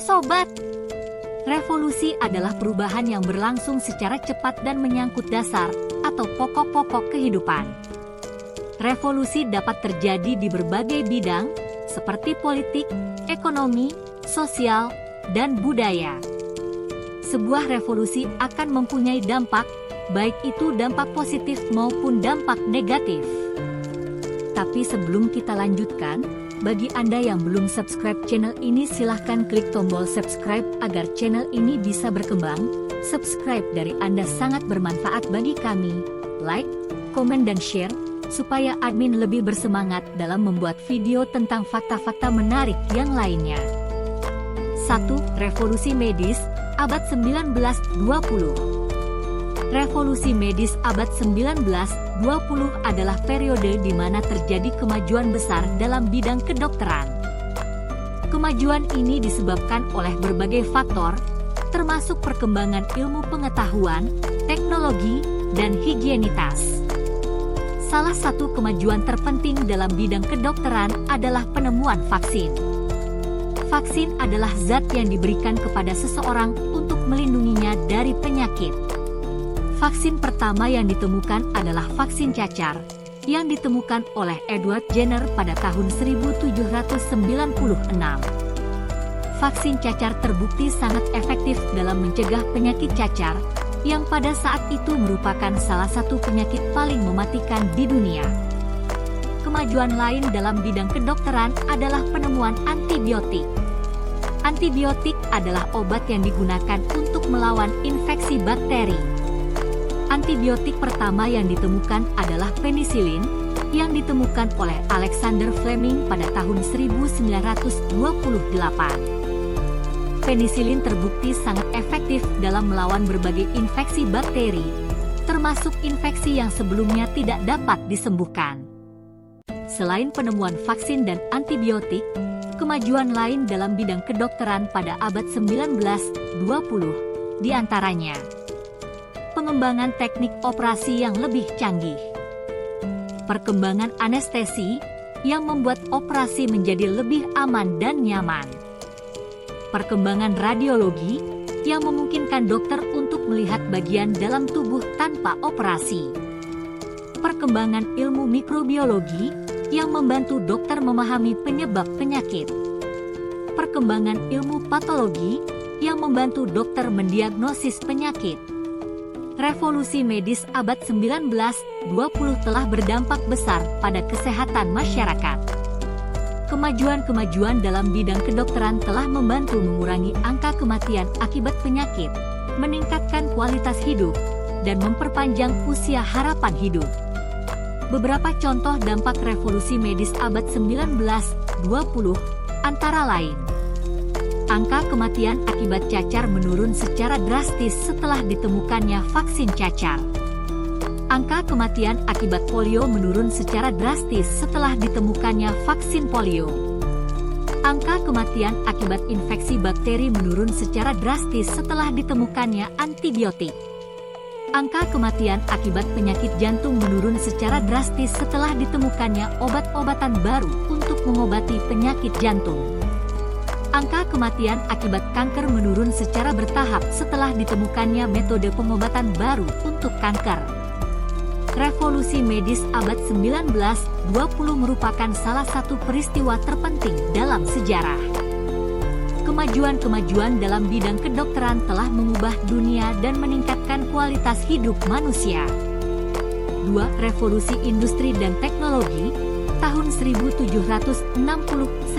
sobat. Revolusi adalah perubahan yang berlangsung secara cepat dan menyangkut dasar atau pokok-pokok kehidupan. Revolusi dapat terjadi di berbagai bidang, seperti politik, ekonomi, sosial, dan budaya. Sebuah revolusi akan mempunyai dampak, baik itu dampak positif maupun dampak negatif. Tapi sebelum kita lanjutkan, bagi Anda yang belum subscribe channel ini silahkan klik tombol subscribe agar channel ini bisa berkembang. Subscribe dari Anda sangat bermanfaat bagi kami. Like, komen dan share, supaya admin lebih bersemangat dalam membuat video tentang fakta-fakta menarik yang lainnya. 1. Revolusi medis, abad 1920. Revolusi medis abad 1920 adalah periode di mana terjadi kemajuan besar dalam bidang kedokteran. Kemajuan ini disebabkan oleh berbagai faktor, termasuk perkembangan ilmu pengetahuan, teknologi, dan higienitas. Salah satu kemajuan terpenting dalam bidang kedokteran adalah penemuan vaksin. Vaksin adalah zat yang diberikan kepada seseorang untuk melindunginya dari penyakit. Vaksin pertama yang ditemukan adalah vaksin cacar, yang ditemukan oleh Edward Jenner pada tahun 1796. Vaksin cacar terbukti sangat efektif dalam mencegah penyakit cacar, yang pada saat itu merupakan salah satu penyakit paling mematikan di dunia. Kemajuan lain dalam bidang kedokteran adalah penemuan antibiotik. Antibiotik adalah obat yang digunakan untuk melawan infeksi bakteri. Antibiotik pertama yang ditemukan adalah penisilin, yang ditemukan oleh Alexander Fleming pada tahun 1928. Penisilin terbukti sangat efektif dalam melawan berbagai infeksi bakteri, termasuk infeksi yang sebelumnya tidak dapat disembuhkan. Selain penemuan vaksin dan antibiotik, kemajuan lain dalam bidang kedokteran pada abad 1920, diantaranya pengembangan teknik operasi yang lebih canggih, perkembangan anestesi yang membuat operasi menjadi lebih aman dan nyaman, perkembangan radiologi yang memungkinkan dokter untuk melihat bagian dalam tubuh tanpa operasi, perkembangan ilmu mikrobiologi yang membantu dokter memahami penyebab penyakit, perkembangan ilmu patologi yang membantu dokter mendiagnosis penyakit. Revolusi medis abad 1920 telah berdampak besar pada kesehatan masyarakat. Kemajuan-kemajuan dalam bidang kedokteran telah membantu mengurangi angka kematian akibat penyakit, meningkatkan kualitas hidup, dan memperpanjang usia harapan hidup. Beberapa contoh dampak revolusi medis abad 1920 antara lain: angka kematian akibat cacar menurun secara drastis setelah ditemukannya vaksin cacar. Angka kematian akibat polio menurun secara drastis setelah ditemukannya vaksin polio. Angka kematian akibat infeksi bakteri menurun secara drastis setelah ditemukannya antibiotik. Angka kematian akibat penyakit jantung menurun secara drastis setelah ditemukannya obat-obatan baru untuk mengobati penyakit jantung. Angka kematian akibat kanker menurun secara bertahap setelah ditemukannya metode pengobatan baru untuk kanker. Revolusi medis abad 1920 merupakan salah satu peristiwa terpenting dalam sejarah. Kemajuan-kemajuan dalam bidang kedokteran telah mengubah dunia dan meningkatkan kualitas hidup manusia. 2. Revolusi industri dan teknologi tahun 1760-1914.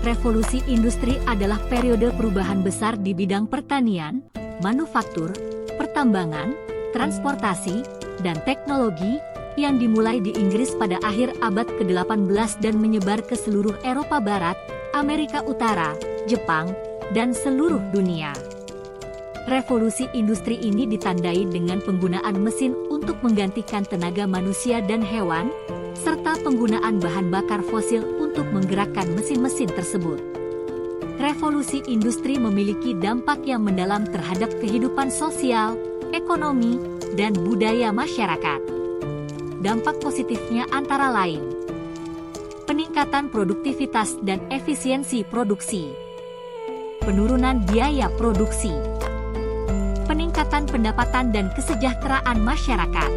Revolusi industri adalah periode perubahan besar di bidang pertanian, manufaktur, pertambangan, transportasi, dan teknologi yang dimulai di Inggris pada akhir abad ke-18 dan menyebar ke seluruh Eropa Barat, Amerika Utara, Jepang, dan seluruh dunia. Revolusi industri ini ditandai dengan penggunaan mesin untuk menggantikan tenaga manusia dan hewan, serta penggunaan bahan bakar fosil untuk menggerakkan mesin-mesin tersebut. Revolusi industri memiliki dampak yang mendalam terhadap kehidupan sosial, ekonomi, dan budaya masyarakat. Dampak positifnya antara lain: peningkatan produktivitas dan efisiensi produksi, penurunan biaya produksi, peningkatan pendapatan dan kesejahteraan masyarakat,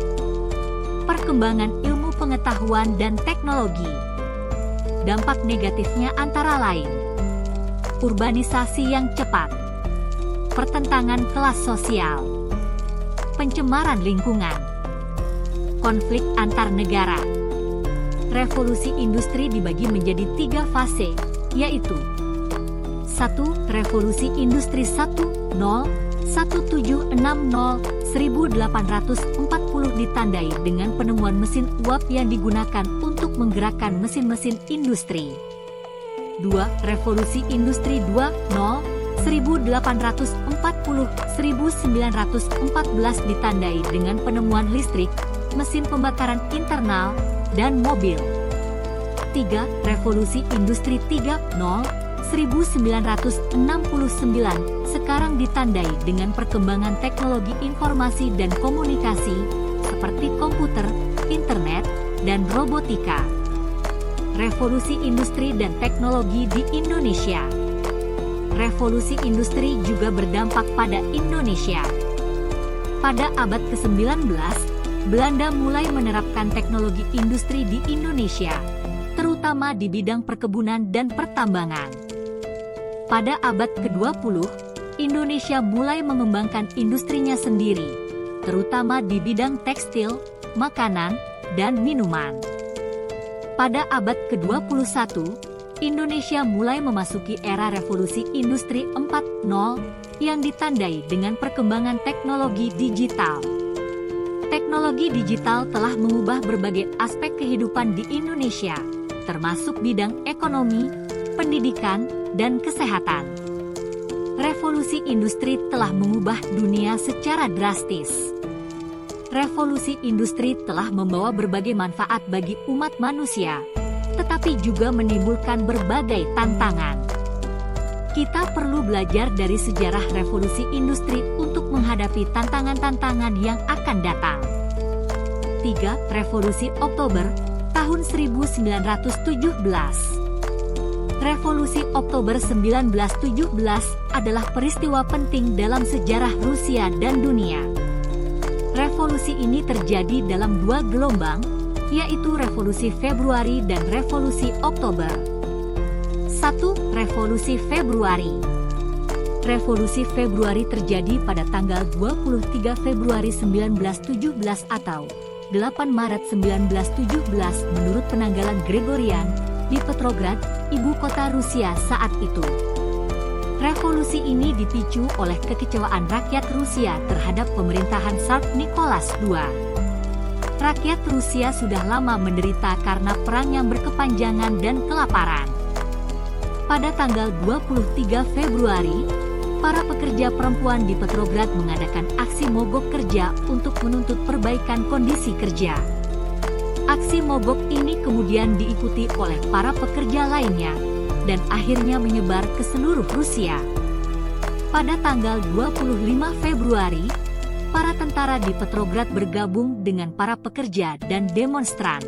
perkembangan ilmu pengetahuan dan teknologi. Dampak negatifnya antara lain: urbanisasi yang cepat, pertentangan kelas sosial, pencemaran lingkungan, konflik antar negara. Revolusi industri dibagi menjadi 3 fase, yaitu 1. Revolusi Industri 1.0 1760-1840 ditandai dengan penemuan mesin uap yang digunakan untuk menggerakkan mesin-mesin industri. 2. Revolusi Industri 2.0 1840-1914 ditandai dengan penemuan listrik, mesin pembakaran internal, dan mobil. 3. Revolusi Industri 3.0 1969 sekarang ditandai dengan perkembangan teknologi informasi dan komunikasi seperti komputer, internet, dan robotika. Revolusi industri dan teknologi di Indonesia. Revolusi industri juga berdampak pada Indonesia. Pada abad ke-19, Belanda mulai menerapkan teknologi industri di Indonesia, terutama di bidang perkebunan dan pertambangan. Pada abad ke-20, Indonesia mulai mengembangkan industrinya sendiri, terutama di bidang tekstil, makanan, dan minuman. Pada abad ke-21, Indonesia mulai memasuki era revolusi industri 4.0 yang ditandai dengan perkembangan teknologi digital. Teknologi digital telah mengubah berbagai aspek kehidupan di Indonesia, termasuk bidang ekonomi, pendidikan, dan kesehatan. Revolusi industri telah mengubah dunia secara drastis. Revolusi industri telah membawa berbagai manfaat bagi umat manusia, tetapi juga menimbulkan berbagai tantangan. Kita perlu belajar dari sejarah revolusi industri untuk menghadapi tantangan-tantangan yang akan datang. 3. Revolusi Oktober tahun 1917. Revolusi Oktober 1917 adalah peristiwa penting dalam sejarah Rusia dan dunia. Revolusi ini terjadi dalam 2 gelombang, yaitu Revolusi Februari dan Revolusi Oktober. 1. Revolusi Februari. Revolusi Februari terjadi pada tanggal 23 Februari 1917 atau 8 Maret 1917 menurut penanggalan Gregorian di Petrograd, ibu kota Rusia saat itu. Revolusi ini dipicu oleh kekecewaan rakyat Rusia terhadap pemerintahan Tsar Nicholas II. Rakyat Rusia sudah lama menderita karena perang yang berkepanjangan dan kelaparan. Pada tanggal 23 Februari, para pekerja perempuan di Petrograd mengadakan aksi mogok kerja untuk menuntut perbaikan kondisi kerja. Aksi mogok ini kemudian diikuti oleh para pekerja lainnya, dan akhirnya menyebar ke seluruh Rusia. Pada tanggal 25 Februari, para tentara di Petrograd bergabung dengan para pekerja dan demonstran.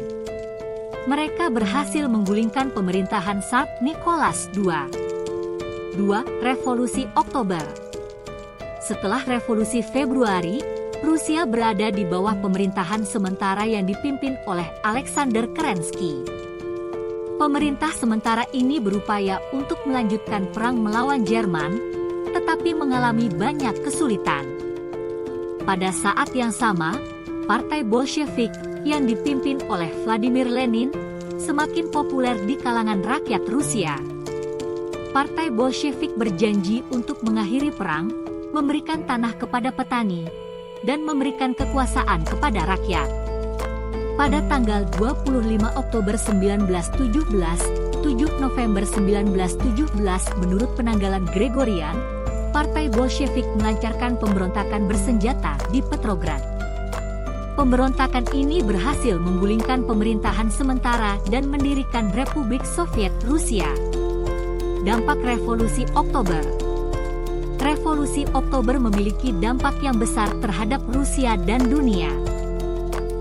Mereka berhasil menggulingkan pemerintahan Tsar Nicholas II. 2. Revolusi Oktober. Setelah Revolusi Februari, Rusia berada di bawah pemerintahan sementara yang dipimpin oleh Alexander Kerensky. Pemerintah sementara ini berupaya untuk melanjutkan perang melawan Jerman, tetapi mengalami banyak kesulitan. Pada saat yang sama, Partai Bolshevik yang dipimpin oleh Vladimir Lenin semakin populer di kalangan rakyat Rusia. Partai Bolshevik berjanji untuk mengakhiri perang, memberikan tanah kepada petani, dan memberikan kekuasaan kepada rakyat. Pada tanggal 25 Oktober 1917, 7 November 1917 menurut penanggalan Gregorian, Partai Bolshevik melancarkan pemberontakan bersenjata di Petrograd. Pemberontakan ini berhasil menggulingkan pemerintahan sementara dan mendirikan Republik Soviet Rusia. Dampak Revolusi Oktober. Revolusi Oktober memiliki dampak yang besar terhadap Rusia dan dunia.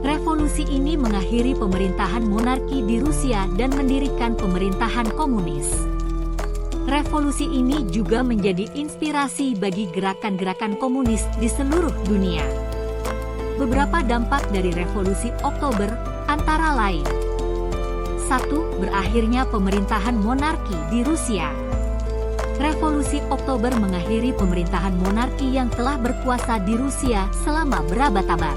Revolusi ini mengakhiri pemerintahan monarki di Rusia dan mendirikan pemerintahan komunis. Revolusi ini juga menjadi inspirasi bagi gerakan-gerakan komunis di seluruh dunia. Beberapa dampak dari Revolusi Oktober antara lain: 1. Berakhirnya pemerintahan monarki di Rusia. Revolusi Oktober mengakhiri pemerintahan monarki yang telah berkuasa di Rusia selama berabad-abad.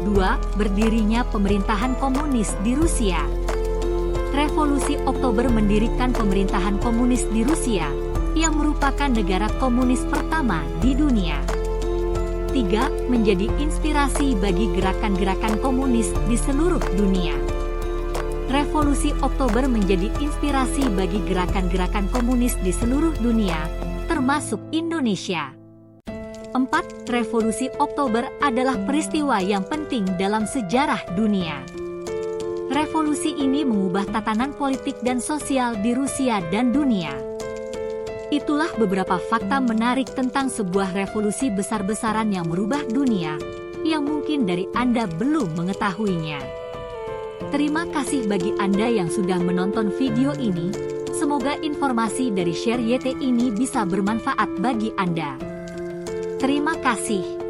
2. Berdirinya pemerintahan komunis di Rusia. Revolusi Oktober mendirikan pemerintahan komunis di Rusia, yang merupakan negara komunis pertama di dunia. 3. Menjadi inspirasi bagi gerakan-gerakan komunis di seluruh dunia. Revolusi Oktober menjadi inspirasi bagi gerakan-gerakan komunis di seluruh dunia, termasuk Indonesia. 4. Revolusi Oktober adalah peristiwa yang penting dalam sejarah dunia. Revolusi ini mengubah tatanan politik dan sosial di Rusia dan dunia. Itulah beberapa fakta menarik tentang sebuah revolusi besar-besaran yang merubah dunia, yang mungkin dari Anda belum mengetahuinya. Terima kasih bagi Anda yang sudah menonton video ini. Semoga informasi dari Share YT ini bisa bermanfaat bagi Anda. Terima kasih.